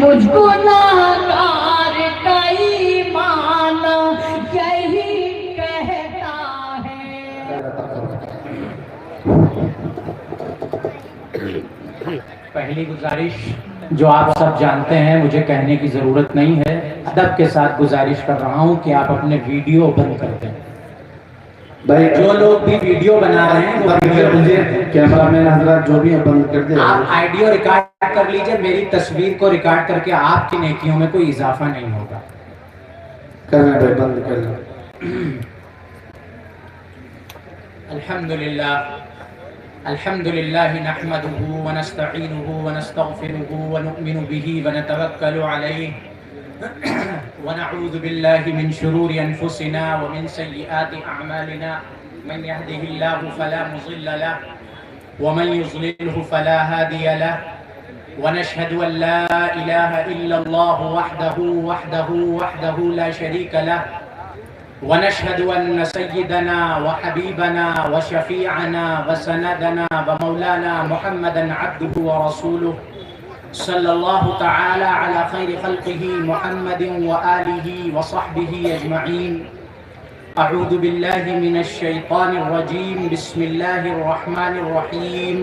مجھ گناہگار کا ایمان یہی کہتا ہے۔ پہلی گزارش جو آپ سب جانتے ہیں، مجھے کہنے کی ضرورت نہیں ہے، ادب کے ساتھ گزارش کر رہا ہوں کہ آپ اپنے ویڈیو بند کر دیں۔ بھائی جو لوگ بھی ویڈیو بنا رہے ہیں وہ ویڈیو کیمرہ مین حضرات جو بھی ہیں بند کر دیں۔ آپ آئیڈیو ریکارڈ کر لیجئے، میری تصویر کو ریکارڈ کر کے آپ کی نیکیوں میں کوئی اضافہ نہیں ہوگا۔ کر لیں بھائی، بند کر لیں۔ الحمدللہ نحمده ونستعینه ونستغفره ونؤمن به ونتوکل علیہ ونعوذ باللہ من شرور انفسنا ومن سیئات اعمالنا من يهده الله فلا مضل له ومن يضلله فلا هادي له ونشهد ان لا اله الا الله وحده لا شريك له ونشهد أن سيدنا وحبيبنا وشفيعنا وسندنا ومولانا محمدا عبده ورسوله صلى الله تعالى على خير خلقه محمد وآله وصحبه أجمعين۔ أعوذ بالله من الشيطان الرجيم، بسم الله الرحمن الرحيم۔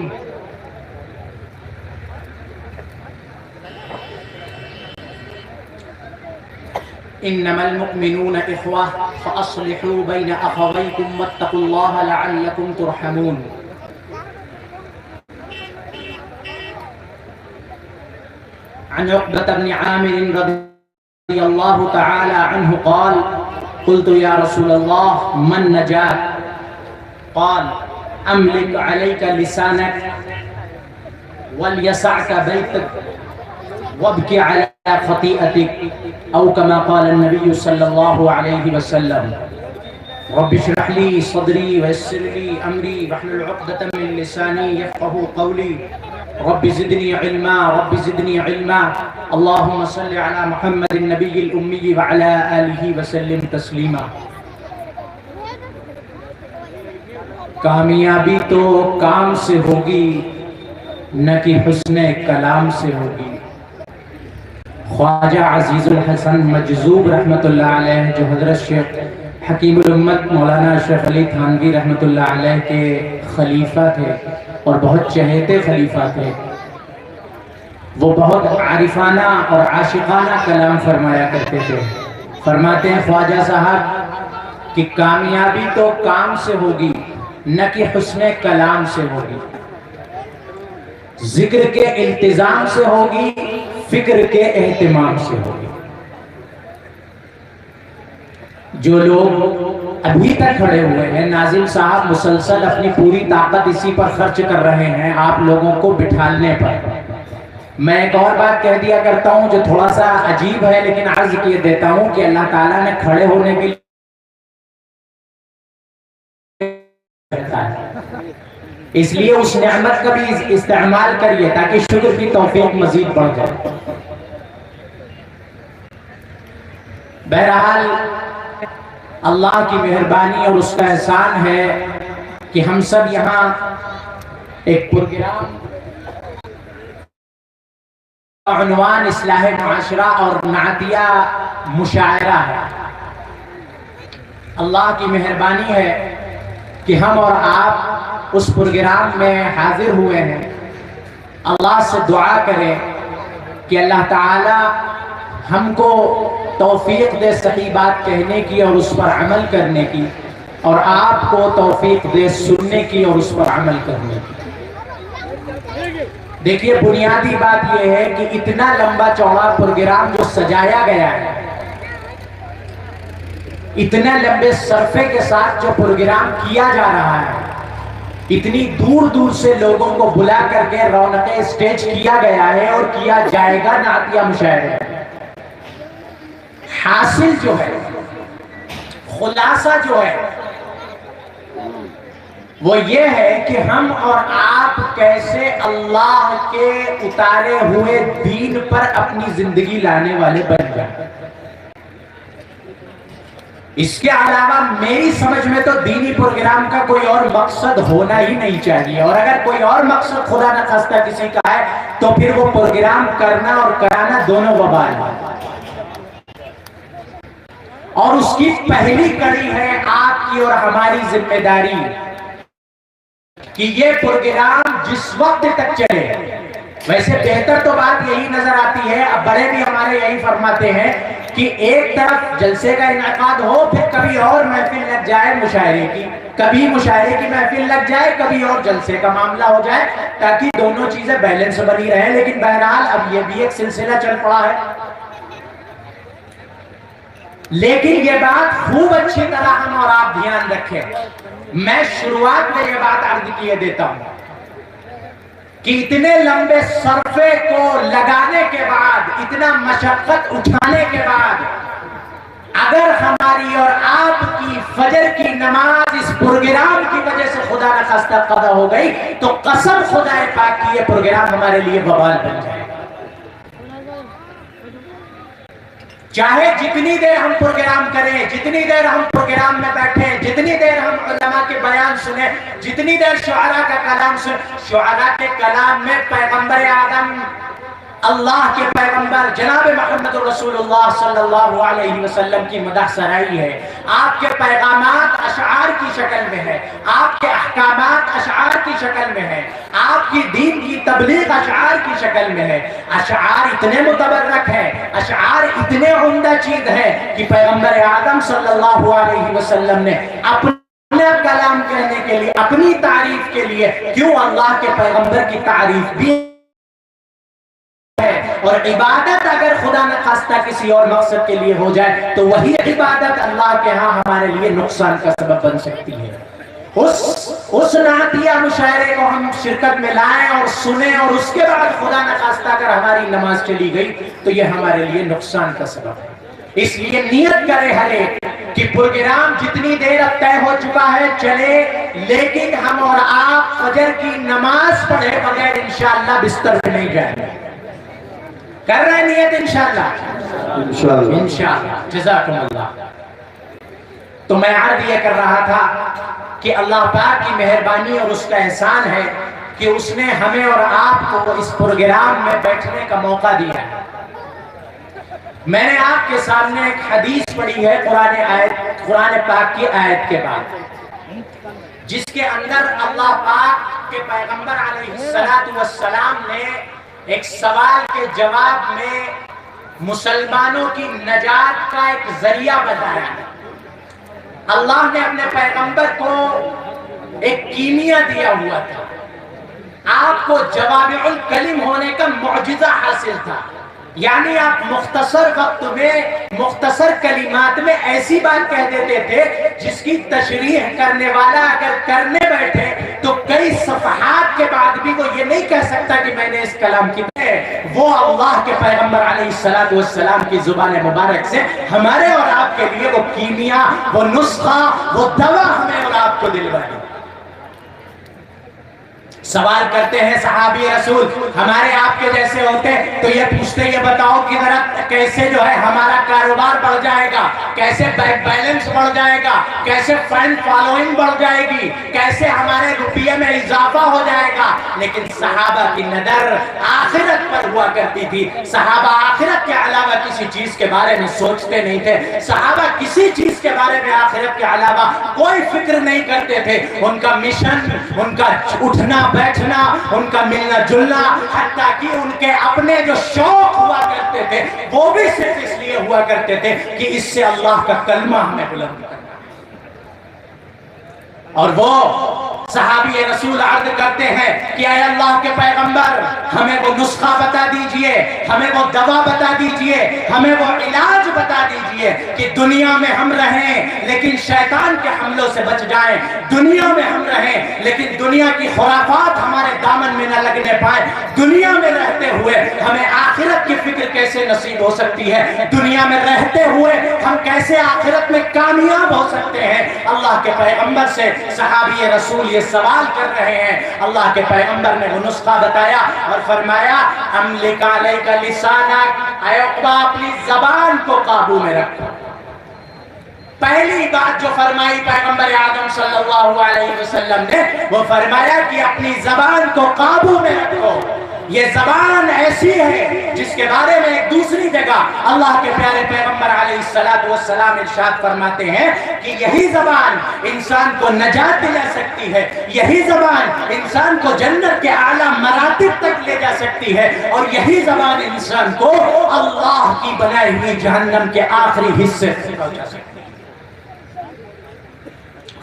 انما المؤمنون اخوة فاصلحوا بين اخويكم واتقوا الله لعلكم ترحمون۔ عن عقبة بن عامر رضي الله تعالى عنه قال قلت يا رسول الله ما النجاة؟ قال املك عليك لسانك وليسعك بيتك وابكي على خطيئتك او كما قال النبي صلى الله عليه وسلم۔ رب اشرح لي صدري ويسر لي امري واحلل عقدة من لساني يفقهوا قولي رب زدني علما رب زدني علما۔ اللهم صل على محمد النبي الأمي وعلى آله وسلم تسلیما۔ کامیابی تو کام سے ہوگی نہ کہ حسن کلام سے ہوگی۔ خواجہ عزیز الحسن مجذوب رحمۃ اللہ علیہ، جو حضرت شیخ حکیم الامت مولانا اشرف علی تھانوی رحمۃ اللہ علیہ کے خلیفہ تھے اور بہت چہیتے خلیفہ تھے، وہ بہت عارفانہ اور عاشقانہ کلام فرمایا کرتے تھے۔ فرماتے ہیں خواجہ صاحب کہ کامیابی تو کام سے ہوگی نہ کہ حسن کلام سے ہوگی، ذکر کے التزام سے ہوگی، فکر کے اہتمام سے ہوگی۔ جو لوگ ابھی تک کھڑے ہوئے ہیں، ناظم صاحب مسلسل اپنی پوری طاقت اسی پر خرچ کر رہے ہیں آپ لوگوں کو بٹھالنے پر۔ میں ایک اور بات کہہ دیا کرتا ہوں جو تھوڑا سا عجیب ہے، لیکن عرض کیے دیتا ہوں کہ اللہ تعالیٰ نے کھڑے ہونے کے لیے اس لیے اس نعمت کا بھی استعمال کریے تاکہ شکر کی توفیق مزید بڑھ جائے۔ بہرحال اللہ کی مہربانی اور اس کا احسان ہے کہ ہم سب یہاں ایک پروگرام عنوان اصلاح معاشرہ اور نعتیہ مشاعرہ ہے۔ اللہ کی مہربانی ہے کہ ہم اور آپ اس پروگرام میں حاضر ہوئے ہیں۔ اللہ سے دعا کریں کہ اللہ تعالی ہم کو توفیق دے صحیح بات کہنے کی اور اس پر عمل کرنے کی، اور آپ کو توفیق دے سننے کی اور اس پر عمل کرنے کی۔ دیکھیے بنیادی بات یہ ہے کہ اتنا لمبا چوڑا پروگرام جو سجایا گیا ہے، اتنے لمبے صرفے کے ساتھ جو پروگرام کیا جا رہا ہے، اتنی دور دور سے لوگوں کو بلا کر کے رونق اسٹیج کیا گیا ہے اور کیا جائے گا نعتیہ مشاعرے۔ حاصل جو ہے، خلاصہ جو ہے، وہ یہ ہے کہ ہم اور آپ کیسے اللہ کے اتارے ہوئے دین پر اپنی زندگی لانے والے بن جائیں۔ اس کے علاوہ میری سمجھ میں تو دینی پروگرام کا کوئی اور مقصد ہونا ہی نہیں چاہیے، اور اگر کوئی اور مقصد خدا نہ خواستہ کسی کا ہے تو پھر وہ پروگرام کرنا اور کرانا دونوں وبال ہے۔ اور اس کی پہلی کڑی ہے آپ کی اور ہماری ذمہ داری کہ یہ پروگرام جس وقت تک چلے، ویسے بہتر تو بات یہی نظر آتی ہے، اب بڑے بھی ہمارے یہی فرماتے ہیں کہ ایک طرف جلسے کا انعقاد ہو، پھر کبھی اور محفل لگ جائے مشاعرے کی، کبھی مشاعرے کی محفل لگ جائے، کبھی اور جلسے کا معاملہ ہو جائے، تاکہ دونوں چیزیں بیلنس بنی رہیں۔ لیکن بہرحال اب یہ بھی ایک سلسلہ چل پڑا ہے۔ لیکن یہ بات خوب اچھی طرح ہم اور آپ دھیان رکھیں، میں شروعات میں یہ بات عرض کیے دیتا ہوں کہ اتنے لمبے صرفے کو لگانے کے بعد، اتنا مشقت اٹھانے کے بعد، اگر ہماری اور آپ کی فجر کی نماز اس پروگرام کی وجہ سے خدا نہ خواستہ قضا ہو گئی تو قسم خدا پاک کی یہ پروگرام ہمارے لیے وبال بن جائے گا۔ چاہے جتنی دیر ہم پروگرام کریں، جتنی دیر ہم پروگرام میں بیٹھیں، جتنی دیر ہم علماء کے بیان سنیں، جتنی دیر شعراء کا کلام سنیں، شعراء کے کلام میں پیغمبر اعظم، اللہ کے پیغمبر جناب محمد رسول اللہ صلی اللہ علیہ وسلم کی مدح سرائی ہے۔ آپ کے پیغامات اشعار کی شکل میں ہے، آپ کے احکامات اشعار کی شکل میں ہے، آپ کی دین کی تبلیغ اشعار کی شکل میں ہے۔ اشعار اتنے متبرک ہیں، اشعار اتنے عمدہ چیز ہے کہ پیغمبر اعظم صلی اللہ علیہ وسلم نے اپنا کلام کہنے کے لیے، اپنی تعریف کے لیے، کیوں اللہ کے پیغمبر کی تعریف بھی ہے۔ اور عبادت اگر خدا نہ خواستہ کسی اور مقصد کے لیے ہو جائے تو وہی عبادت اللہ کے ہاں ہمارے لیے نقصان کا سبب بن سکتی ہے۔ اس نعتیہ مشاعرے کو ہم شرکت میں لائیں اور سنیں، اور اس کے بعد خدا نہ خواستہ اگر ہماری نماز چلی گئی تو یہ ہمارے لیے نقصان کا سبب ہے۔ اس لیے نیت کرے ہر ایک کہ پروگرام جتنی دیر اب طے ہو چکا ہے چلے، لیکن ہم اور آپ فجر کی نماز پڑھے بغیر انشاءاللہ بستر پہ نہیں جائیں گے۔ کر رہے ہیں نیت انشاءاللہ؟ انشاءاللہ۔ جزاکم اللہ۔ تو میں عرض یہ کر رہا تھا کہ اللہ پاک کی مہربانی اور اس کا احسان ہے کہ اس نے ہمیں اور آپ کو اس پروگرام میں بیٹھنے کا موقع دیا ہے۔ میں نے آپ کے سامنے ایک حدیث پڑھی ہے قرآن پاک کی آیت کے بعد، جس کے اندر اللہ پاک کے پیغمبر علیہ السلام نے ایک سوال کے جواب میں مسلمانوں کی نجات کا ایک ذریعہ بتایا۔ اللہ نے اپنے پیغمبر کو ایک کیمیا دیا ہوا تھا، آپ کو جوامع الکلم ہونے کا معجزہ حاصل تھا، یعنی آپ مختصر وقت میں مختصر کلمات میں ایسی بات کہہ دیتے تھے جس کی تشریح کرنے والا اگر کرنے بیٹھے تو کئی صفحات کے بعد بھی وہ یہ نہیں کہہ سکتا کہ میں نے اس کلام کی وہ اللہ کے پیغمبر علیہ السلام کی زبان مبارک سے ہمارے اور آپ کے لیے وہ کیمیا، وہ نسخہ، وہ دوا ہمیں اور آپ کو دلوائی۔ سوال کرتے ہیں صحابی رسول ہمارے آپ کے جیسے ہوتے تو یہ پوچھتے یہ بتاؤ کہ ذرا کیسے جو ہے ہمارا کاروبار بڑھ جائے گا، کیسے بینک بیلنس بڑھ جائے گا، کیسے فینڈ فالوئنگ بڑھ جائے گی، کیسے ہمارے روپیے میں اضافہ ہو جائے گا۔ لیکن صحابہ کی نظر آخرت پر ہوا کرتی تھی، صحابہ آخرت کے علاوہ کسی چیز کے بارے میں سوچتے نہیں تھے، صحابہ کسی چیز کے بارے میں آخرت کے علاوہ کوئی فکر نہیں کرتے تھے۔ ان کا مشن، ان کا اٹھنا بیٹھنا، ان کا ملنا جلنا، حتیٰ کہ ان کے اپنے جو شوق ہوا کرتے تھے وہ بھی صرف اس لیے ہوا کرتے تھے کہ اس سے اللہ کا کلمہ ہمیں بلند کرنا۔ اور وہ صحابی رسول عرض کرتے ہیں کہ اے اللہ کے پیغمبر ہمیں وہ نسخہ بتا دیجئے، ہمیں وہ دوا بتا دیجئے، ہمیں وہ علاج بتا دیجئے کہ دنیا میں ہم رہیں لیکن شیطان کے حملوں سے بچ جائیں، دنیا میں ہم رہیں لیکن دنیا کی خرافات ہمارے دامن میں نہ لگنے پائے، دنیا میں رہتے ہوئے ہمیں آخرت کی فکر کیسے نصیب ہو سکتی ہے، دنیا میں رہتے ہوئے ہم کیسے آخرت میں کامیاب ہو سکتے ہیں۔ اللہ کے پیغمبر سے صحابی رسول یہ سوال کر رہے ہیں، اللہ کے پیغمبر نے وہ نسخہ بتایا اور فرمایا املک علیک لسانک، اے عقبہ اپنی زبان کو قابو میں رکھو۔ پہلی بات جو فرمائی پیغمبر اعظم صلی اللہ علیہ وسلم نے، وہ فرمایا کہ اپنی زبان کو قابو میں رکھو. یہ زبان ایسی ہے جس کے بارے میں ایک دوسری جگہ اللہ کے پیارے پیغمبر علیہ السلام ارشاد فرماتے ہیں کہ یہی زبان انسان کو نجات دلا سکتی ہے، یہی زبان انسان کو جنت کے اعلیٰ مراتب تک لے جا سکتی ہے، اور یہی زبان انسان کو اللہ کی بنائی ہوئی جہنم کے آخری حصے تک پہنچا سکتی ہے.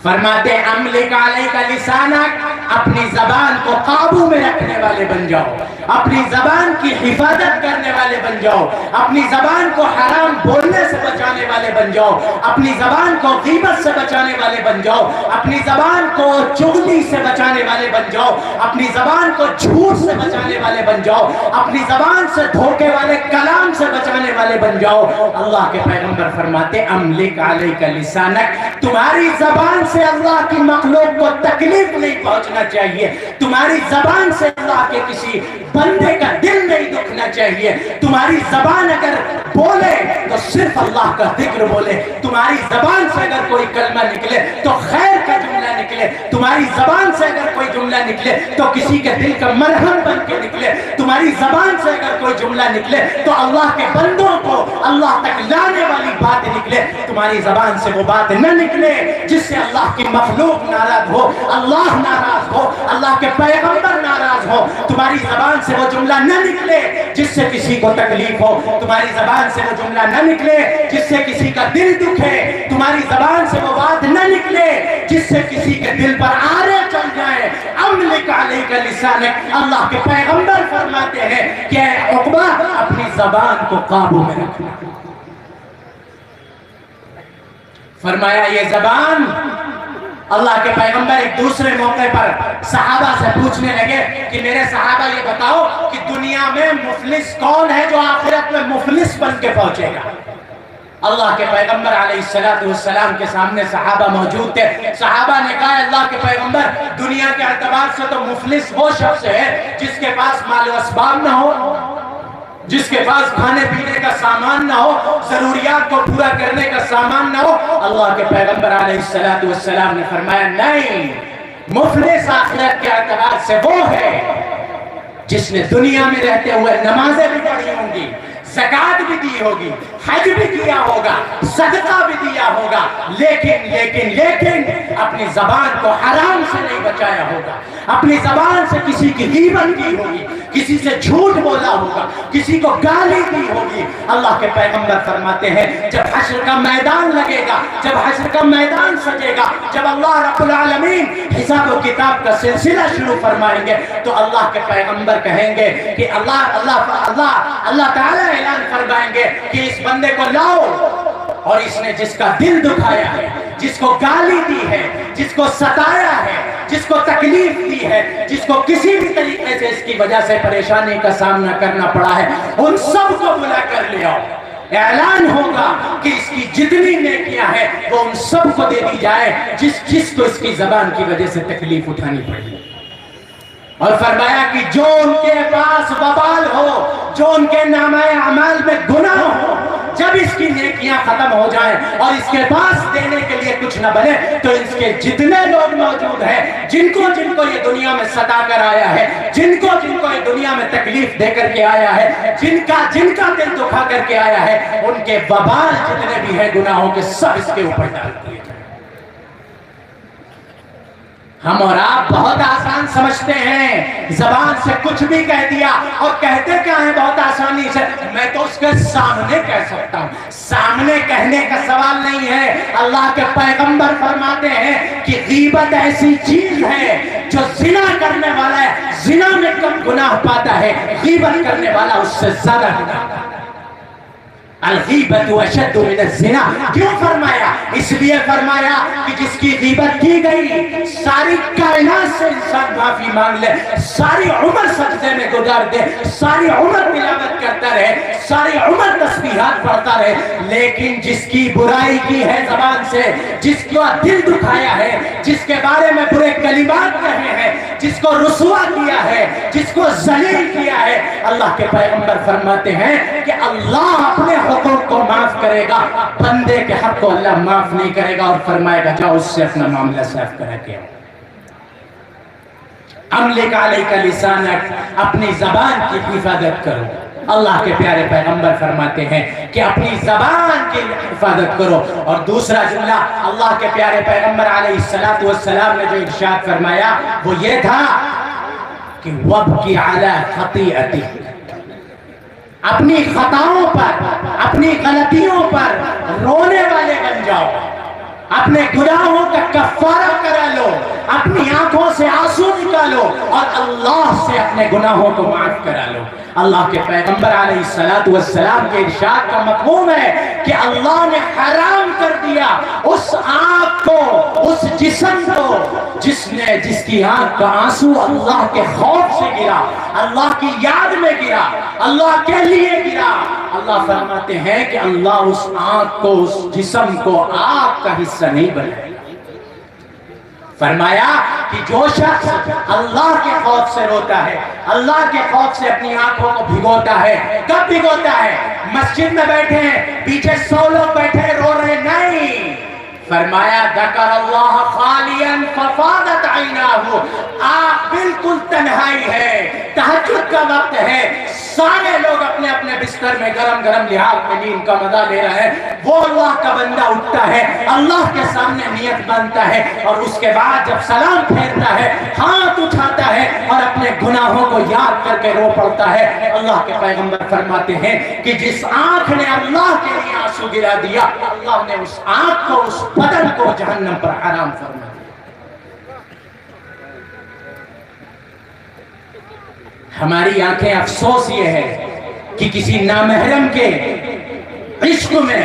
فرماتے ہیں املک علیک لسانک، اپنی زبان کو قابو میں رکھنے والے بن جاؤ، اپنی زبان کی حفاظت کرنے والے بن جاؤ، اپنی زبان کو حرام بولنے سے بچانے والے بن جاؤ، اپنی زبان کو غیبت سے بچانے والے بن جاؤ، اپنی زبان کو چغلی سے بچانے والے بن جاؤ، اپنی زبان کو جھوٹ سے بچانے والے بن جاؤ، اپنی زبان سے دھوکے والے کلام سے بچانے والے بن جاؤ. اللہ کے پیغمبر فرماتے املک علیک لسانک، تمہاری زبان سے اللہ کی مخلوق کو تکلیف نہیں پہنچنا چاہیے، تمہاری زبان سے اللہ کے کسی بندے کا دل نہیں دکھنا چاہیے. تمہاری زبان اگر بولے تو صرف اللہ کا ذکر بولے، تمہاری زبان سے اگر کوئی کلمہ نکلے تو خیر کا جملہ نکلے، تمہاری زبان سے اگر کوئی جملہ نکلے تو کسی کے دل کا مرہم بن کے نکلے، تمہاری زبان سے اگر کوئی جملہ نکلے تو اللہ کے بندوں کو اللہ تک لانے والی بات نکلے. تمہاری زبان سے وہ بات نہ نکلے جس سے اللہ کی مخلوق ناراض ہو، اللہ ناراض ہو، اللہ کے پیغمبر ناراض ہو. تمہاری زبان سے وہ جملہ نہ نکلے جس سے کسی کو تکلیف ہو، تمہاری زبان سے وہ جملہ نہ نکلے جس سے کسی کا دل دکھے، تمہاری زبان سے وہ بات نہ نکلے جس سے کسی کے دل پر آرے چل جائے. املک علیک لسانک، اللہ کے پیغمبر فرماتے ہیں کہ اے عقبہ اپنی زبان کو قابو میں رکھنا. فرمایا یہ زبان، اللہ کے پیغمبر ایک دوسرے موقع پر صحابہ سے پوچھنے لگے کہ میرے صحابہ یہ بتاؤ کہ دنیا میں مفلس کون ہے جو آخرت میں مفلس بن کے پہنچے گا. اللہ کے پیغمبر علیہ السلام کے سامنے صحابہ موجود تھے. صحابہ نے کہا اللہ کے پیغمبر دنیا کے اعتبار سے تو مفلس وہ شخص ہے جس کے پاس مال و اسباب نہ ہو، جس کے پاس کھانے پینے کا سامان نہ ہو، ضروریات کو پورا کرنے کا سامان نہ ہو. اللہ کے پیغمبر علیہ السلام نے فرمایا نہیں، مفلس آخرت کے اعتبار سے وہ ہے جس نے دنیا میں رہتے ہوئے نمازیں بھی پڑھی ہوں گی، زکات بھی دی ہوگی، حج بھی کیا ہوگا، صدقہ بھی دیا ہوگا، لیکن اپنی زبان کو حرام سے نہیں بچایا ہوگا، اپنی زبان سے کسی کی غیبت کی ہوگی، کسی سے جھوٹ بولا ہوگا، کسی کو گالی دی ہوگی. اللہ کے پیغمبر فرماتے ہیں جب حشر کا میدان لگے گا، جب حشر کا میدان سجے گا، جب اللہ رب العالمین حساب و کتاب کا سلسلہ شروع فرمائیں گے تو اللہ کے پیغمبر کہیں گے کہ اللہ تعالیٰ اعلان فرمائیں گے کہ اس بندے کو لاؤ، اور اس نے جس کا دل دکھایا ہے، جس کو گالی دی ہے، جس کو ستایا ہے، جس کو تکلیف دی ہے، جس کو کسی بھی طریقے سے اس کی وجہ سے پریشانی کا سامنا کرنا پڑا ہے، ان سب کو بلا کر لے آؤ. اعلان ہوگا کہ اس کی جتنی نیکیاں ہیں وہ ان سب کو دے دی جائے جس کو اس کی زبان کی وجہ سے تکلیف اٹھانی پڑی. اور فرمایا کہ جو ان کے پاس وبال ہو، جو ان کے نامہ اعمال میں گناہ ہو، جب اس کی نیکیاں ختم ہو جائیں اور اس کے پاس دینے کے لیے کچھ نہ بنے تو اس کے جتنے لوگ موجود ہیں جن کو یہ دنیا میں ستا کر آیا ہے، جن کو یہ دنیا میں تکلیف دے کر کے آیا ہے، جن کا دل دکھا کر کے آیا ہے، ان کے وبال جتنے بھی ہیں گناہوں کے سب اس کے اوپر ڈال دیے. ہم اور آپ بہت آسان سمجھتے ہیں، زبان سے کچھ بھی کہہ دیا، اور کہتے کیا ہیں بہت آسانی سے، میں تو اس کے سامنے کہہ سکتا ہوں. سامنے کہنے کا سوال نہیں ہے. اللہ کے پیغمبر فرماتے ہیں کہ غیبت ایسی چیز ہے جو زنا کرنے والا ہے زنا میں کم گناہ پاتا ہے، غیبت کرنے والا اس سے زیادہ گناہ پاتا ہے. الغیبت اشد من الزنا. کیوں فرمایا؟ اس لیے فرمایا کہ جس کی غیبت کی گئی ساری کائنات سے انسان معافی مانگ لے، ساری عمر سجدے میں گزار دے، ساری عمر تلاوت کرتا رہے، ساری عمر تسبیحات پڑھتا رہے، لیکن جس کی برائی کی ہے زبان سے، جس کو دل دکھایا ہے، جس کے بارے میں برے کلمات کہے ہیں، جس کو رسوا کیا ہے، جس کو ذلیل کیا ہے، اللہ کے پیغمبر فرماتے ہیں کہ اللہ اپنے حقوق کو معاف کرے گا، بندے کے حق کو اللہ معاف نہیں کرے گا، اور فرمائے گا جاؤ اس سے اپنا معاملہ صاف کرا کے آؤ۔ املک علیک لسانک، اپنی زبان کی حفاظت کرو۔ اللہ کے پیارے پیغمبر فرماتے ہیں کہ اپنی زبان کی حفاظت کرو۔ اور دوسرا جملہ اللہ کے پیارے پیغمبر علیہ السلام نے جو ارشاد فرمایا وہ یہ تھا کہ وَبْكِ عَلَى خَطِيئَتِكَ، اپنی خطاؤں پر، اپنی غلطیوں پر رونے والے بن جاؤ، اپنے گناہوں کا کفارہ کرا لو، اپنی آنکھوں سے آنسو نکالو اور اللہ سے اپنے گناہوں کو معاف کرا لو۔ اللہ کے پیغمبر علیہ السلام کے ارشاد کا مفہوم ہے کہ اللہ نے حرام کر دیا اس آنکھ کو، اس جسم کو جس کی آنکھ کا آنسو اللہ کے خوف سے گرا، اللہ کی یاد میں گرا، اللہ کے لیے گرا۔ اللہ فرماتے ہیں کہ اللہ اس آنکھ کو، اس جسم کو آگ کا حصہ نہیں بنائے۔ فرمایا کہ جو شخص اللہ کے خوف سے روتا ہے، اللہ کے خوف سے اپنی آنکھوں کو بھگوتا ہے، کب بھگوتا ہے؟ مسجد میں بیٹھے ہیں، پیچھے 100 لوگ بیٹھے رو رہے نہیں، فرمایا ذکر اللہ خالیا ففاضت عیناہ، آنکھ بالکل تنہائی ہے، تہجد کا وقت ہے، سارے لوگ اپنے اپنے بستر میں گرم گرم لحاظ میں نیند کا مزہ لے رہے ہیں، وہ اللہ کا بندہ اٹھتا ہے، اللہ کے سامنے نیت بنتا ہے، اور اس کے بعد جب سلام پھیرتا ہے، ہاتھ اٹھاتا ہے اور اپنے گناہوں کو یاد کر کے رو پڑتا ہے۔ اللہ کے پیغمبر فرماتے ہیں کہ جس آنکھ نے اللہ کے لیے آنسو گرا دیا، اللہ نے اس آنکھ کو، اس بدن کو جہنم پر حرام فرما دیا۔ ہماری آنکھیں، افسوس یہ ہے کہ کسی نامحرم کے عشق میں،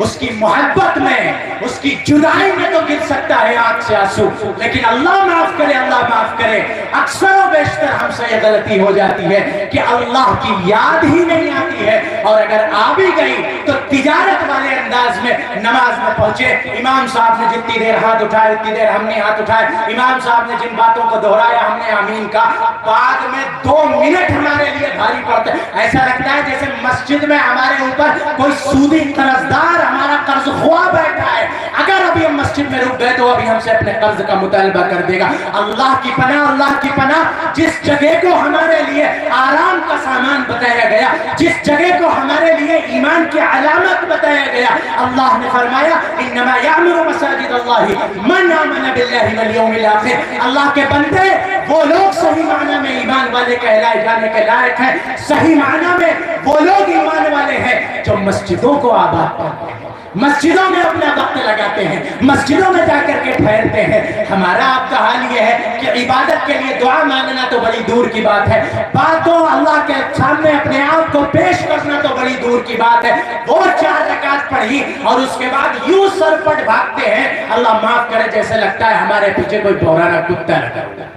اس کی محبت میں، اس کی جدائی میں تو گر سکتا ہے آنکھ سے آنسو، لیکن اللہ معاف کرے، اللہ معاف کرے، اکثر و بیشتر ہم سے یہ غلطی ہو جاتی ہے کہ اللہ کی یاد ہی نہیں آتی ہے، اور اگر آ بھی گئی تو تجارت والے انداز میں نماز میں پہنچے، امام صاحب نے جتنی دیر ہاتھ اٹھائے اتنی دیر ہم نے ہاتھ اٹھائے، امام صاحب نے جن باتوں کو دہرایا ہم نے آمین کہا، بعد میں 2 منٹ ہمارے لیے بھاری پڑتے ہیں۔ ایسا لگتا ہے جیسے مسجد میں ہمارے اوپر کوئی سودی قرضدار ہمارا قرض خواہ بیٹھا ہے، اگر ابھی ہم مسجد میں رک گئے تو ابھی ہم سے اپنے قرض کا مطالبہ کر دے گا۔ اللہ کی پناہ، اللہ کی پناہ، جس جگہ کو ہمارے لیے آرام کا سامان بتایا گیا، جس جگہ کو ہمارے لیے ایمان کی علامت بتایا گیا، اللہ نے فرمایا انما یعمر مساجد اللہ من آمن باللہ والیوم الاخر، اللہ کے بندے وہ لوگ صحیح معنی میں ایمان والے کہلائے جانے کے لائق ہیں، صحیح معنی میں وہ لوگ ایمان والے ہیں جو مسجدوں کو آباد کرتے ہیں، مسجدوں میں اپنا وقت لگاتے ہیں، مسجدوں میں جا کر کے ٹھہرتے ہیں۔ ہمارا آپ کا حال یہ ہے کہ عبادت کے لیے دعا مانگنا تو بڑی دور کی بات ہے، باتوں اللہ کے سامنے اپنے آپ کو پیش کرنا تو بڑی دور کی بات ہے۔ وہ 4 رکعت پڑھی اور اس کے بعد یوں سر پٹ بھاگتے ہیں، اللہ معاف کرے جیسے لگتا ہے ہمارے پیچھے کوئی بہرانا کتا لگا ہوا ہے،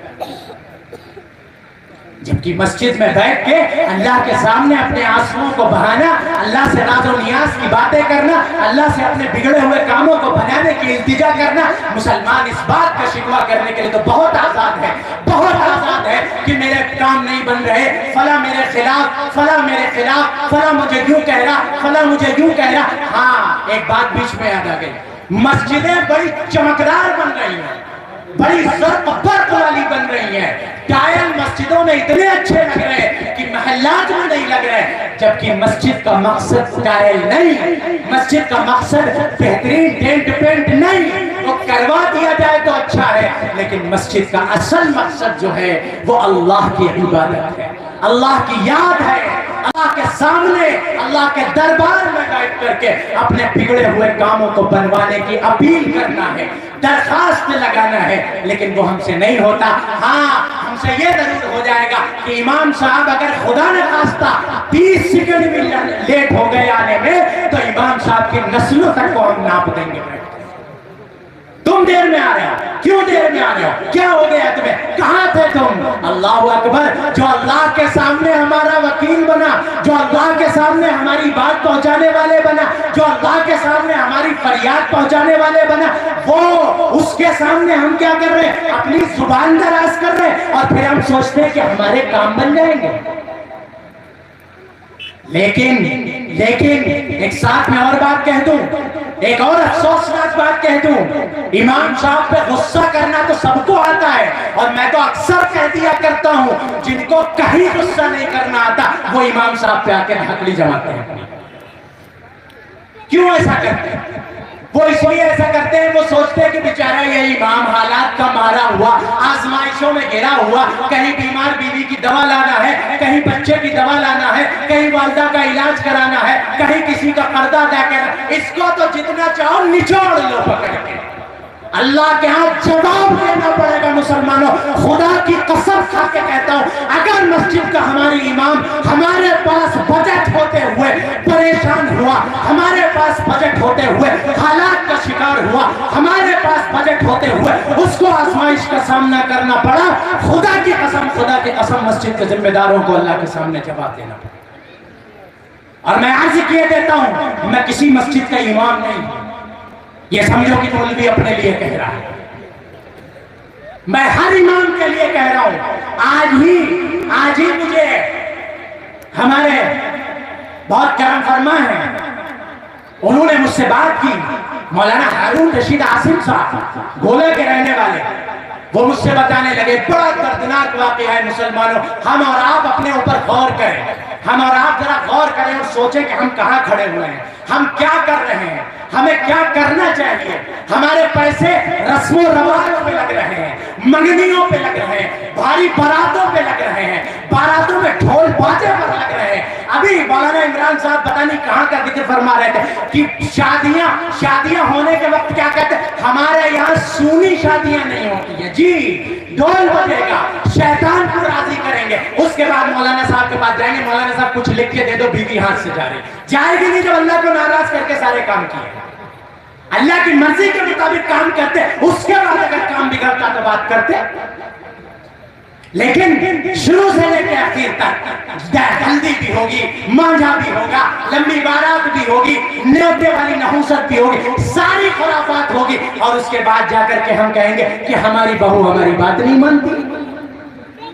جبکہ مسجد میں بیٹھ کے اللہ کے سامنے اپنے آنسوؤں کو بہانا، اللہ سے راز و نیاز کی باتیں کرنا، اللہ سے اپنے بگڑے ہوئے کاموں کو بنانے کی التجا کرنا، مسلمان اس بات کا شکوہ کرنے کے لیے تو بہت آزاد ہے، بہت آزاد ہے کہ میرے کام نہیں بن رہے، فلاں میرے خلاف، فلاں میرے خلاف، فلاں مجھے یوں کہہ رہا، فلاں مجھے یوں کہہ رہا۔ ہاں، ایک بات بیچ میں یاد آ گئی، مسجدیں بڑی چمکدار بن رہی ہیں، بڑی زرق برق والی بن رہی ہیں، ٹائل مسجدوں میں اتنے اچھے لگ رہے ہیں کہ محلات میں نہیں لگ رہے، جبکہ مسجد کا مقصد ٹائل نہیں، مسجد کا مقصد بہترین ٹینٹ پینٹ نہیں، وہ کروا دیا جائے تو اچھا ہے، لیکن مسجد کا اصل مقصد جو ہے وہ اللہ کی عبادت ہے، اللہ کی یاد ہے، اللہ کے سامنے، اللہ کے دربار میں بیٹھ کر کے اپنے بگڑے ہوئے کاموں کو بنوانے کی اپیل کرنا ہے، درخواست لگانا ہے، لیکن وہ ہم سے نہیں ہوتا۔ ہاں، ہم سے یہ ضرور ہو جائے گا کہ امام صاحب اگر خدا نے خواستہ 20 سیکنڈ بھی لیٹ ہو گئے آنے میں تو امام صاحب کی نسلوں تک کو ہم ناپ دیں گے۔ تم دیر میں آ رہے ہو، کیوں دیر میں آ رہے ہو، کیا ہو گیا تمہیں، کہاں تھے تم؟ اللہ اکبر، جو اللہ کے سامنے ہمارا وکیل بنا، جو اللہ کے سامنے ہماری بات پہنچانے والے بنا، جو اللہ کے سامنے ہماری فریاد پہنچانے والے بنا، وہ اس کے سامنے ہم کیا کر رہے ہیں؟ اپنی زبان دراز کر رہے ہیں، اور پھر ہم سوچتے ہیں کہ ہمارے کام بن جائیں گے۔ لیکن ایک ساتھ میں اور بات کہہ دوں، ایک اور افسوسناک بات کہہ دوں، امام صاحب پہ غصہ کرنا تو سب کو آتا ہے، اور میں تو اکثر کہہ دیا کرتا ہوں جن کو کہیں غصہ نہیں کرنا آتا وہ امام صاحب پہ آ کے نقلی جماتے ہیں۔ کیوں ایسا کرتے ہیں؟ وہ اس لیے ایسا کرتے ہیں، وہ سوچتے ہیں کہ بیچارہ یہ امام حالات کا مارا ہوا، آزمائشوں میں گھرا ہوا، کہیں بیمار بیوی کی دوا لانا ہے، کہیں بچے کی دوا لانا ہے، کہیں والدہ کا علاج کرانا ہے، کہیں کسی کا قرضہ ادا کرنا، اس کو تو جتنا چاہو نچوڑ لو پکڑ کے۔ اللہ کے ہاں جواب دینا پڑے گا مسلمانوں، خدا کی قسم کھا کے کہتا ہوں، اگر مسجد کا ہماری امام ہمارے پاس بجٹ ہوتے ہوئے پریشان ہوا، ہمارے پاس بجٹ ہوتے ہوئے حالات کا شکار ہوا، ہمارے پاس بجٹ ہوتے ہوئے اس کو آزمائش کا سامنا کرنا پڑا، خدا کی قسم مسجد کے ذمہ داروں کو اللہ کے سامنے جواب دینا پڑا۔ اور میں عرض کیے دیتا ہوں، میں کسی مسجد کا امام نہیں ہوں، یہ سمجھو کہ مولوی اپنے لیے کہہ رہا ہے، میں ہر امام کے لیے کہہ رہا ہوں۔ آج ہی مجھے ہمارے بہت کرم فرما ہیں، انہوں نے مجھ سے بات کی، مولانا ہارون رشید عاصم صاحب گولے کے رہنے والے، وہ مجھ سے بتانے لگے بڑا دردناک واقعہ ہے مسلمانوں، ہم اور آپ اپنے اوپر غور کریں، ہم اور آپ ذرا غور کریں اور سوچیں کہ ہم کہاں کھڑے ہوئے ہیں، ہم کیا کر رہے ہیں، ہمیں کیا کرنا چاہیے۔ ہمارے پیسے رسم و رواج پہ لگ رہے ہیں، منگنیوں پہ لگ رہے ہیں، بھاری باراتوں پہ لگ رہے ہیں، باراتوں میں ڈھول باجے پر لگ رہے ہیں۔ ابھی مولانا عمران صاحب پتہ نہیں کہاں کا ذکر فرما رہے تھے کہ شادیاں ہونے کے وقت کیا کہتے ہیں، ہمارے یہاں سونی شادیاں نہیں ہوتی ہیں، جی ڈھول بجے گا، شیطان کو راضی کریں گے، اس کے بعد مولانا صاحب کے پاس جائیں گے، مولانا صاحب کچھ لکھ کے دے دو، بیوی ہاتھ سے جائے گی نہیں، جب اللہ کو ناراض کر کے سارے کام کیے، اللہ کی مرضی کے مطابق کام کرتے، اس کے بعد اگر کام بگڑتا تو بات کرتے۔ لیکن شروع سے لے کے آخر تک ہلدی بھی ہوگی، مانجھا بھی ہوگا، لمبی بارات بھی ہوگی، نیوتے والی نحوست بھی ہوگی، ساری خرافات ہوگی، اور اس کے بعد جا کر کے ہم کہیں گے کہ ہماری بہو ہماری بات نہیں مانتی۔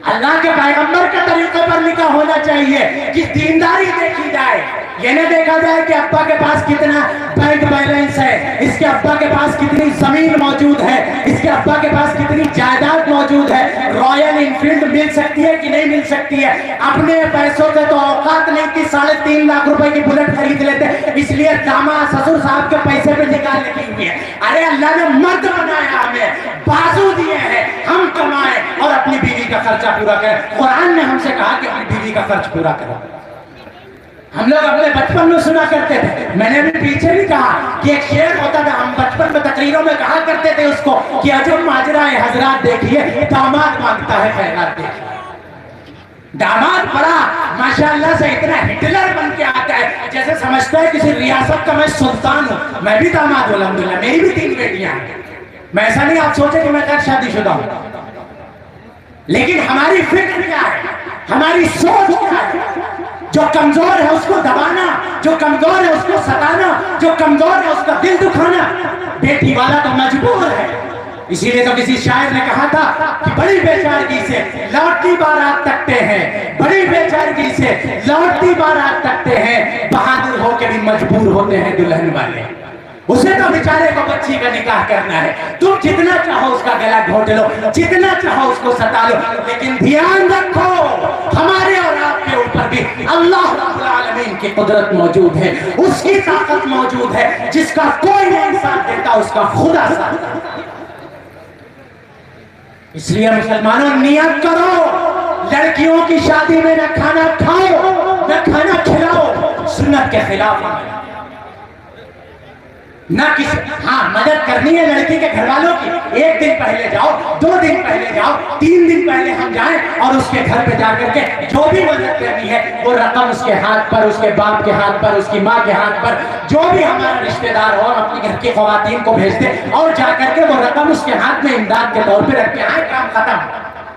اللہ کے پیغمبر کے طریقے پر نکاح ہونا چاہیے کہ دینداری دیکھی جائے، یہ نہ دیکھا جائے کہ ابا کے پاس کتنا بینک بیلنس ہے، اس کے ابا کے پاس کتنی زمین موجود ہے، اس کے ابا کے پاس کتنی جائیداد موجود ہے، رائل انفیلڈ مل سکتی ہے کہ نہیں مل سکتی ہے۔ اپنے پیسوں سے تو اوقات نہیں کہ 3.5 لاکھ روپے کی بلٹ خرید لیتے، اس لیے داماد سسر صاحب کے پیسے پہ نکاح لگی ہوئی ہے۔ ارے اللہ نے مرد بنایا ہمیں، بازو دیے ہیں، ہم کمائیں اور اپنی بیوی کا خرچہ پورا کریں۔ قرآن نے ہم سے کہا کہ اپنی بیوی کا خرچ پورا کرو۔ ہم لوگ اپنے بچپن میں سنا کرتے تھے، میں نے بھی پیچھے بھی کہا کہ ایک شعر ہوتا تھا، ہم بچپن میں تقریروں میں کہا کرتے تھے اس کو کہ عجب ماجرا ہے حضرات دیکھیے، داماد مانگتا ہے خیرات دیکھیے۔ داماد بڑا ماشاءاللہ سے اتنا ہٹلر بن کے آتا ہے جیسے سمجھتا ہے کسی ریاست کا میں سلطان ہوں۔ میں بھی داماد ہوں الحمدللہ، میری بھی 3 بیٹیاں ہیں، میں ایسا نہیں آپ سوچے کہ میں غیر شادی شدہ ہوں، لیکن ہماری فکر کیا ہے، ہماری سوچ کیا ہے؟ جو کمزور ہے اس کو دبانا، جو کمزور ہے اس کو ستانا، جو کمزور ہے اس کا دل دکھانا۔ بیٹی والا تو مجبور ہے، اسی لیے تو کسی شاعر نے کہا تھا کہ بڑی بے چارگی سے لوٹتی بارات تکتے ہیں، بڑی بے چارگی سے لوٹتی بارات تکتے ہیں، بہادر ہو کے بھی مجبور ہوتے ہیں دلہن والے۔ اسے تو بیچارے کو بچی کا نکاح کرنا ہے، تم جتنا چاہو اس کا گلا گھونٹ لو، جتنا چاہو اس کو ستا لو، لیکن دھیان رکھو ہمارے اور آپ کے اوپر بھی اللہ رب العالمین کی قدرت موجود ہے، اس کی طاقت موجود ہے، جس کا کوئی نہیں ساتھ دیتا اس کا خدا ساتھ دیتا۔ اس لیے مسلمانوں نیت کرو، لڑکیوں کی شادی میں نہ کھانا کھاؤ نہ کھانا کھلاؤ، سنت کے خلاف نہ کسی، ہاں مدد کرنی ہے لڑکی کے گھر والوں کی، 1 دن پہلے جاؤ، 2 دن پہلے جاؤ، 3 دن پہلے ہم جائیں اور اس کے گھر پہ جا کر کے جو بھی مدد کرنی ہے وہ رقم اس کے ہاتھ پر، اس کے باپ کے ہاتھ پر، اس کی ماں کے ہاتھ پر، جو بھی ہمارا رشتہ دار ہو اپنی گھر کی خواتین کو بھیج دے اور جا کر کے وہ رقم اس کے ہاتھ میں امداد کے طور پہ رکھ کے آئے، کام ختم،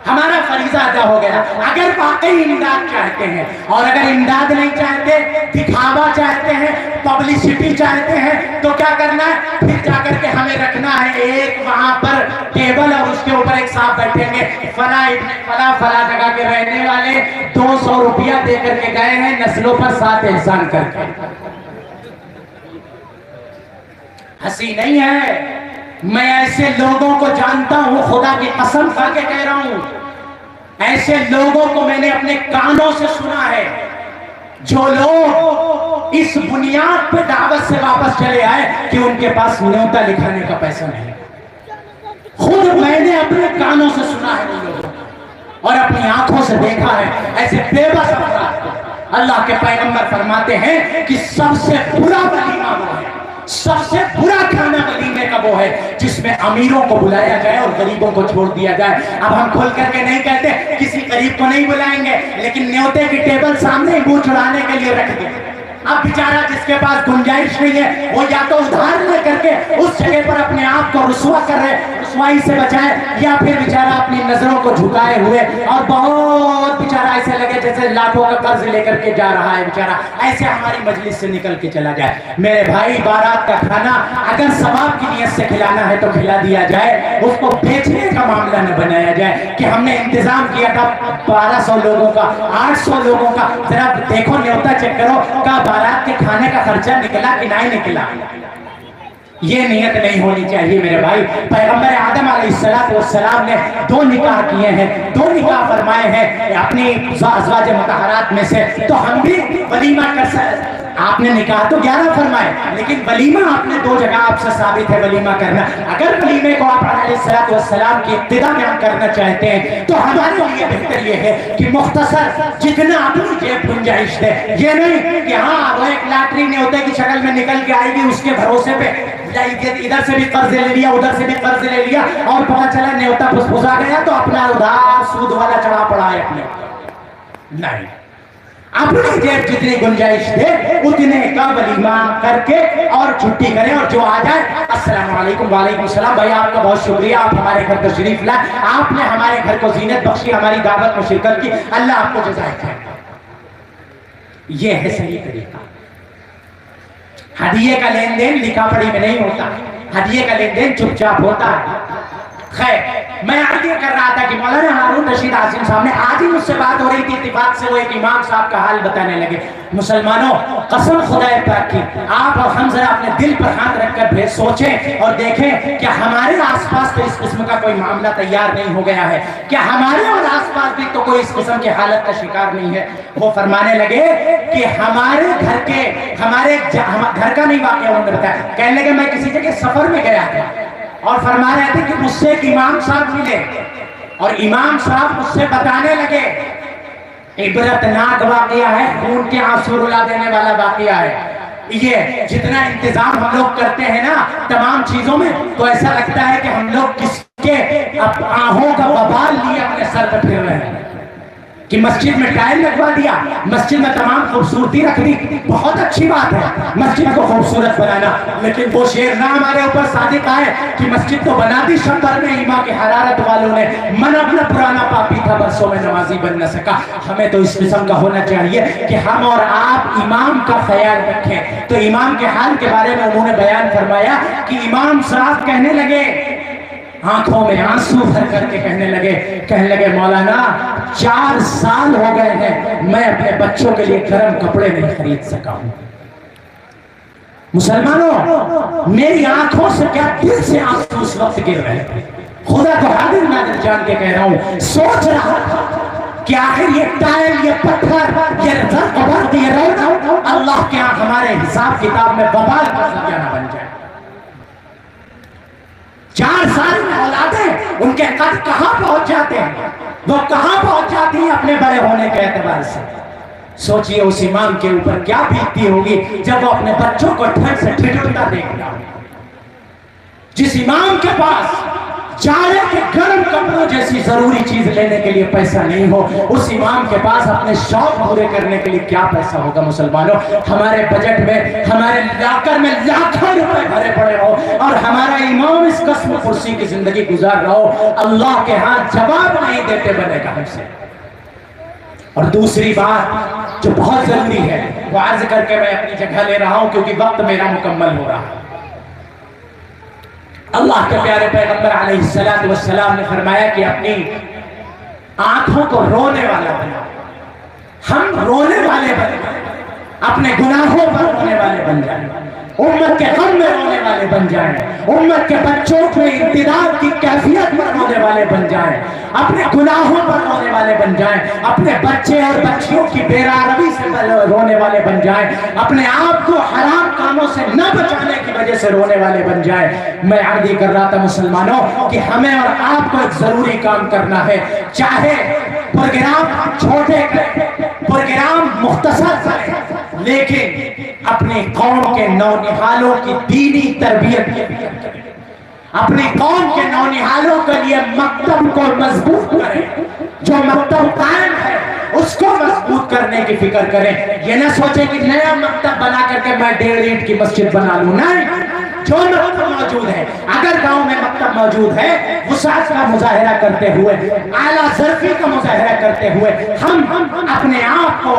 ہمارا فریضہ ادا ہو گیا۔ اگر واقعی امداد چاہتے ہیں اور اگر امداد نہیں چاہتے، دکھاوا چاہتے ہیں، پبلسٹی چاہتے ہیں تو کیا کرنا ہے؟ پھر جا کر کے ہمیں رکھنا ہے ایک وہاں پر ٹیبل اور اس کے اوپر ایک صاحب بیٹھیں گے، فلاں جگہ کے رہنے والے 200 روپیہ دے کر کے گئے ہیں نسلوں پر 7 احسان کر کے۔ ہنسی نہیں ہے، میں ایسے لوگوں کو جانتا ہوں، خدا کی قسم کھا کے کہہ رہا ہوں، ایسے لوگوں کو میں نے اپنے کانوں سے سنا ہے، جو لوگ اس بنیاد پہ دعوت سے واپس چلے آئے کہ ان کے پاس نیوتا لکھانے کا پیسہ نہیں۔ خود میں نے اپنے کانوں سے سنا ہے ان لوگوں کو اور اپنی آنکھوں سے دیکھا ہے ایسے بے بس افراد کو۔ اللہ کے پیغمبر فرماتے ہیں کہ سب سے برا ولیمہ وہ ہے، سب سے برا کھانا ولیمے کا وہ ہے جس میں امیروں کو بلایا جائے اور غریبوں کو چھوڑ دیا جائے۔ اب ہم کھل کر کے نہیں کہتے کسی غریب کو نہیں بلائیں گے، لیکن نیوتے کی ٹیبل سامنے منہ چڑھانے کے لیے رکھ دیں۔ اب بیچارہ جس کے پاس گنجائش نہیں ہے وہ یا تو ادھار لے کر کے اس جگہ پر اپنے آپ کو رسوا کر رہے، رسوائی سے بچائے، یا پھر بیچارہ اپنی نظروں کو جھکائے ہوئے اور بہت بیچارہ ایسے لگے جیسے لاکھوں کا قرض لے کر کے جا رہا ہے بیچارہ، ایسے ہماری مجلس سے نکل کے چلا جائے۔ میرے بھائی، بارات کا کھانا اگر ثواب کی نیت سے کھلانا ہے تو کھلا دیا جائے، اس کو بیچنے کا معاملہ نہ بنایا جائے کہ ہم نے انتظام کیا تھا 1200 لوگوں کا، 800 لوگوں کا، ذرا دیکھو نیوتا چیک کرو کا بارات کے کھانے کا خرچہ نکلا کہ نہیں نکلا۔ یہ نیت نہیں ہونی چاہیے میرے بھائی۔ پیغمبر آدم علیہ السلام نے 2 نکاح کیے ہیں، 2 نکاح فرمائے ہیں اپنی ازواج مطہرات میں سے، تو ہم بھی ولیمہ کر سکتے۔ آپ نے نکاح تو 11 فرمائے، لیکن ولیمہ آپ نے 2 جگہ آپ سے ثابت ہے ولیمہ کرنا۔ اگر ولیمے کو آپ علیہ السلام کی ابتدا میں کرنا چاہتے ہیں تو ہمارے لیے بہتر یہ ہے کہ مختصر جتنا اپنی جیب گنجائش دے، یہ نہیں کہ ہاں وہ ایک لاٹری نیوتے کی شکل میں نکل کے آئے گی، اس کے بھروسے پہ ادھر سے بھی قرض لے لیا ادھر سے بھی قرض لے لیا اور پتہ چلا نیوتا پھسپھسا گیا تو اپنا ادھار سود والا چڑھا پڑا ہے اپنے۔ نہیں، اپنی جیب جتنی گنجائش دے اتنے کا ولیمہ کر کے اور چھٹی کریں، اور جو آ جائے السلام علیکم وعلیکم السلام، بھائی آپ کا بہت شکریہ، آپ ہمارے گھر تشریف لائے، آپ نے ہمارے گھر کو زینت بخشی، ہماری دعوت میں شرکت کی، اللہ آپ کو جزائے خیر۔ یہ ہے صحیح طریقہ۔ ہدیے کا لین دین لکھا پڑھی میں نہیں ہوتا، ہدیے کا لین دین چپ چاپ ہوتا ہے۔ خیر، میں آج یہ کر رہا تھا کہ مولانا ہارون رشید عاصم صاحب نے آج ہی مجھ سے بات ہو رہی تھی، اتفاق سے وہ ایک امام صاحب کا حال بتانے لگے۔ مسلمانوں، قسم خدا پاک کی، آپ اور ہم ذرا اپنے دل پر ہاتھ رکھ کر سوچیں اور دیکھیں کہ ہمارے آس پاس تو اس قسم کا کوئی معاملہ تیار نہیں ہو گیا ہے، کیا ہمارے اور آس پاس بھی تو کوئی اس قسم کی حالت کا شکار نہیں ہے؟ وہ فرمانے لگے کہ ہمارے گھر کا نہیں واقعہ انہوں نے بتایا، کہنے لگے میں کسی جگہ سفر میں گیا تھا اور فرما رہے تھے کہ مجھ سے ایک امام صاحب ملے اور امام صاحب مجھ سے بتانے لگے، عبرتناک واقعہ ہے، خون کے آنسو رلا دینے والا واقعہ ہے یہ۔ جتنا انتظام ہم لوگ کرتے ہیں نا تمام چیزوں میں، تو ایسا لگتا ہے کہ ہم لوگ کس کے آہوں کا وبال لیے اپنے سر پر پھر رہے ہیں کہ مسجد میں ٹائل لگوا دیا، مسجد میں تمام خوبصورتی رکھ دی، بہت اچھی بات ہے مسجد کو خوبصورت بنانا، لیکن وہ شعر نہ ہمارے اوپر صادق آئے کہ مسجد تو بنا دی شب بھر میں ایمان کی حرارت والوں نے، من اپنا پرانا پاپی تھا برسوں میں نمازی بن نہ سکا۔ ہمیں تو اس قسم کا ہونا چاہیے کہ ہم اور آپ امام کا خیال رکھیں۔ تو امام کے حال کے بارے میں انہوں نے بیان فرمایا کہ امام صاحب کہنے لگے، آنکھوں میں آنسو بھر کر کے کہنے لگے مولانا 4 سال ہو گئے ہیں میں اپنے بچوں کے لیے گرم کپڑے نہیں خرید سکا ہوں۔ مسلمانوں، میری آنکھوں سے کیا دل سے آنسو اس وقت گر رہے ہیں، خدا کو حاضر ناظر جان کے کہہ رہا ہوں، سوچ رہا تھا کہ آخر یہ ٹائل، یہ پتھر، یہ رقبت، یہ رونا اللہ کے ہاں ہمارے حساب کتاب میں وبال کا ذریعہ نہ بن جائے۔ 4 سال میں اولادیں ان کے قد کہاں پہنچ جاتے ہیں، وہ کہاں پہنچ جاتی ہیں اپنے بڑے ہونے کے اعتبار سے۔ سوچئے اس امام کے اوپر کیا بیتتی ہوگی جب وہ اپنے بچوں کو ٹھنڈ سے ٹھٹھتا دیکھتا، جس امام کے پاس جاڑے کے گرم کپڑوں جیسی ضروری چیز لینے کے لیے پیسہ نہیں ہو، اس امام کے پاس اپنے شوق پورے کرنے کے لیے کیا پیسہ ہوگا؟ مسلمانوں، ہمارے بجٹ میں، ہمارے لاکر میں لاکھوں روپے بھرے پڑے ہو اور ہمارا امام اس قسم کرسی کی زندگی گزار رہا ہو، اللہ کے ہاں جواب نہیں دیتے بنے گا ہم سے۔ اور دوسری بات جو بہت ضروری ہے وہ عرض کر کے میں اپنی جگہ لے رہا ہوں کیونکہ وقت میرا مکمل ہو رہا ہے. اللہ کے پیارے پیغمبر علیہ السلام نے فرمایا کہ اپنی آنکھوں کو رونے والا بنا. ہم رونے والے بن جائیں, اپنے گناہوں پر رونے والے بن جائیں, امت کے غم میں رونے والے بن جائیں, امت کے بچوں کو امتداد کی کیفیت پر رونے والے بن جائیں, اپنے گناہوں پر رونے والے بن جائیں, اپنے بچے اور بچیوں کی بیراروی سے رونے والے بن جائیں, اپنے آپ کو حرام کاموں سے نہ بچانے کی وجہ سے رونے والے بن جائیں. میں عرض کر رہا تھا مسلمانوں کہ ہمیں اور آپ کو ایک ضروری کام کرنا ہے. چاہے پروگرام چھوٹے کریں, پروگرام مختصر کریں, لیکن اپنی قوم کے نونہالوں کی دینی تربیت کی فکر کریں, اپنی قوم کے نونہالوں کے لیے مکتب کو مضبوط کریں, جو مکتب قائم ہے اس کو مضبوط کرنے کی فکر کریں. یہ نہ سوچیں کہ نیا مکتب بنا کر کے میں 1.5 اینٹ کی مسجد بنا لوں. نہیں, جو مکتب موجود ہے, اگر گاؤں میں مکتب موجود ہے, وسعت کا مظاہرہ کرتے ہوئے, اعلیٰ ظرفی کا مظاہرہ کرتے ہوئے ہم اپنے آپ کو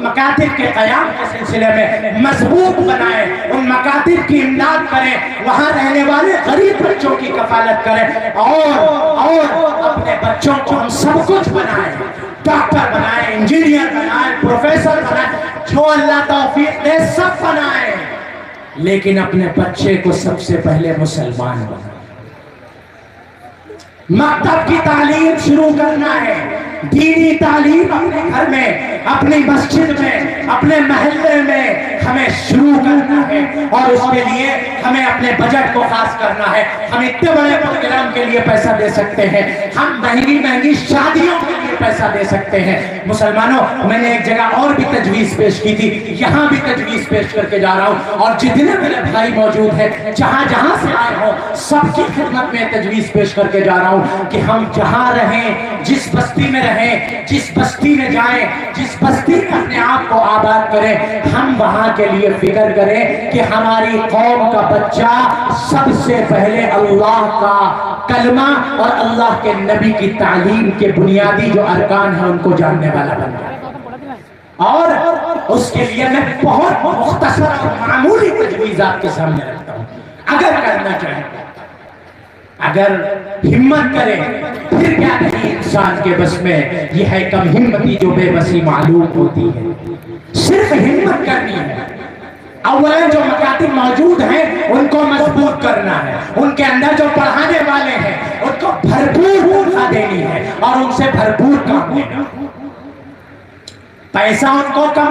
مکاتب کے قیام کے سلسلے میں مضبوط بنائیں, ان مکاتب کی امداد کریں, وہاں رہنے والے غریب بچوں کی کفالت کریں, اور اپنے بچوں کو ہم سب کچھ بنائیں, ڈاکٹر بنائیں, انجینئر بنائیں, پروفیسر بنائیں, جو اللہ توفیق دے سب بنائیں, لیکن اپنے بچے کو سب سے پہلے مسلمان بنائیں. مکتب کی تعلیم شروع کرنا ہے, دینی تعلیم اپنے گھر میں, اپنی مسجد میں, اپنے محلے میں ہمیں شروع کرنا ہے, اور اس کے لیے ہمیں اپنے بجٹ کو خاص کرنا ہے. ہم اتنے بڑے پروگرام کے لیے پیسہ دے سکتے ہیں, ہم مہنگی شادیوں کے لیے پیسہ دے سکتے ہیں. مسلمانوں, میں نے ایک جگہ اور بھی تجویز پیش کی تھی, یہاں بھی تجویز پیش کر کے جا رہا ہوں, اور جتنے میرے بھائی موجود ہیں جہاں سے آئے ہوں سب کی خدمت میں تجویز پیش کر کے جا رہا ہوں کہ ہم جہاں رہیں, جس بستی میں رہیں, جس بستی میں جائیں, جس بستی میں اپنے آپ کو آباد کریں, ہم وہاں کے لیے فکر کریں کہ ہماری قوم کا بچہ سب سے پہلے اللہ کا کلمہ اور اللہ کے نبی کی تعلیم کے بنیادی جو ارکان ہیں ان کو جاننے والا بن جائے. اور اس کے لیے میں بہت مختصر اور معمولی تجویز آپ کے سامنے رکھتا ہوں. اگر کرنا چاہیں, اگر ہمت کرے, پھر کیا نہیں انسان کے بس میں, یہ ہے کم ہمتی جو بے بسی معلوم ہوتی ہے. صرف ہمت کرنی ہے. اولا جو مکاتب موجود ہیں ان کو مضبوط کرنا ہے, ان کے اندر جو پڑھانے والے ہیں ان کو بھرپور تنخواہ دینی ہے, اور ان سے بھرپور کام لینا. پیسہ ان کو کم